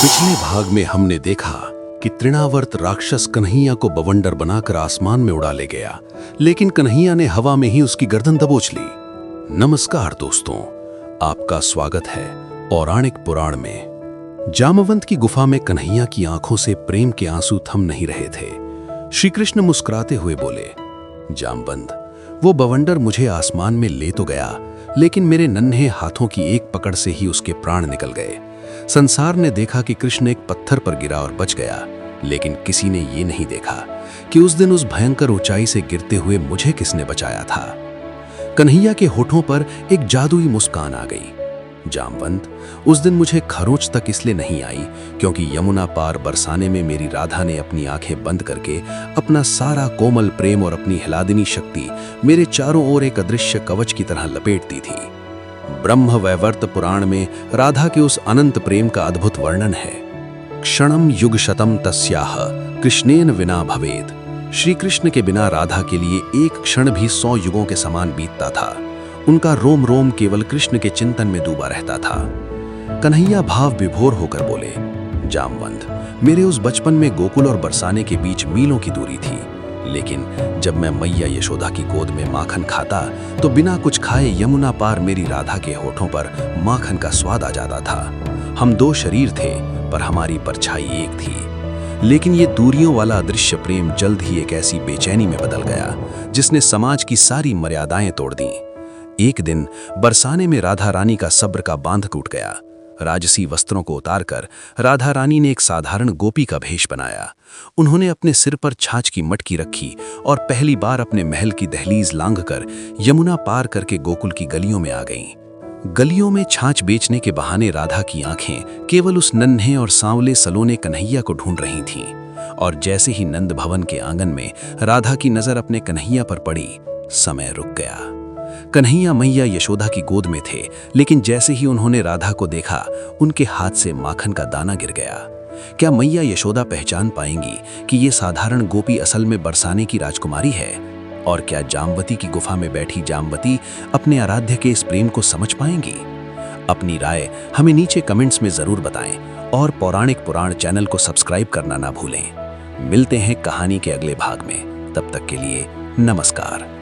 पिछले भाग में हमने देखा कि तृणावर्त राक्षस कन्हैया को बवंडर बनाकर आसमान में उड़ा ले गया, लेकिन कन्हैया ने हवा में ही उसकी गर्दन दबोच ली। नमस्कार दोस्तों, आपका स्वागत है पौराणिक पुराण में। जामवंत की गुफा में कन्हैया की आंखों से प्रेम के आंसू थम नहीं रहे थे। श्री कृष्ण मुस्कुराते हुए बोले, जामवंत, वो बवंडर मुझे आसमान में ले तो गया, लेकिन मेरे नन्हे हाथों की एक पकड़ से ही उसके प्राण निकल गए। संसार ने देखा कि कृष्ण एक पत्थर पर गिरा और बच गया, लेकिन किसी ने ये नहीं देखा कि उस दिन उस भयंकर ऊंचाई से गिरते हुए मुझे किसने बचाया था। कन्हैया के होठों पर एक जादुई मुस्कान आ गई। जामवंत, उस दिन मुझे खरोंच तक इसलिए नहीं आई क्योंकि यमुना पार बरसाने में मेरी राधा ने अपनी आंखें बंद करके अपना सारा कोमल प्रेम और अपनी हिलादिनी शक्ति मेरे चारों ओर एक अदृश्य कवच की तरह लपेट दी थी। ब्रह्म वैवर्त पुराण में राधा के उस अनंत प्रेम का अद्भुत वर्णन है। क्षणम युग शतम तस्याह कृष्णेन विना भवेद। श्री कृष्ण के बिना राधा के लिए एक क्षण भी 100 युगों के समान बीतता था। उनका रोम रोम केवल कृष्ण के चिंतन में डूबा रहता था। कन्हैया भाव विभोर होकर बोले, जामवंत, मेरे उस बचपन में गोकुल और बरसाने के बीच मीलों की दूरी थी, लेकिन जब मैं मैया यशोदा की गोद में माखन खाता तो बिना कुछ खाए यमुना पार मेरी राधा के होठों पर माखन का स्वाद आ जाता था। हम 2 शरीर थे, पर हमारी परछाई एक थी। लेकिन ये दूरियों वाला अदृश्य प्रेम जल्द ही एक ऐसी बेचैनी में बदल गया जिसने समाज की सारी मर्यादाएं तोड़ दी। एक दिन बरसाने में राधा रानी का सब्र का बांध टूट गया। राजसी वस्त्रों को उतारकर राधा रानी ने एक साधारण गोपी का भेष बनाया। उन्होंने अपने सिर पर छाछ की मटकी रखी और पहली बार अपने महल की दहलीज लांघकर यमुना पार करके गोकुल की गलियों में आ गईं। गलियों में छाछ बेचने के बहाने राधा की आंखें केवल उस नन्हे और सांवले सलोने कन्हैया को ढूंढ रही थीं। और जैसे ही नंद भवन के आंगन में राधा की नजर अपने कन्हैया पर पड़ी, समय रुक गया। कन्हैया मैया यशोदा की गोद में थे, लेकिन जैसे ही उन्होंने राधा को देखा, उनके हाथ से माखन का दाना गिर गया। क्या मैया यशोदा पहचान पाएंगी कि ये साधारण गोपी असल में बरसाने की राजकुमारी है? और क्या जामवती की गुफा में बैठी जामवती अपने आराध्य के इस प्रेम को समझ पाएंगी? अपनी राय हमें नीचे कमेंट्स में जरूर बताएं और पौराणिक पुराण चैनल को सब्सक्राइब करना ना भूलें। मिलते हैं कहानी के अगले भाग में। तब तक के लिए नमस्कार।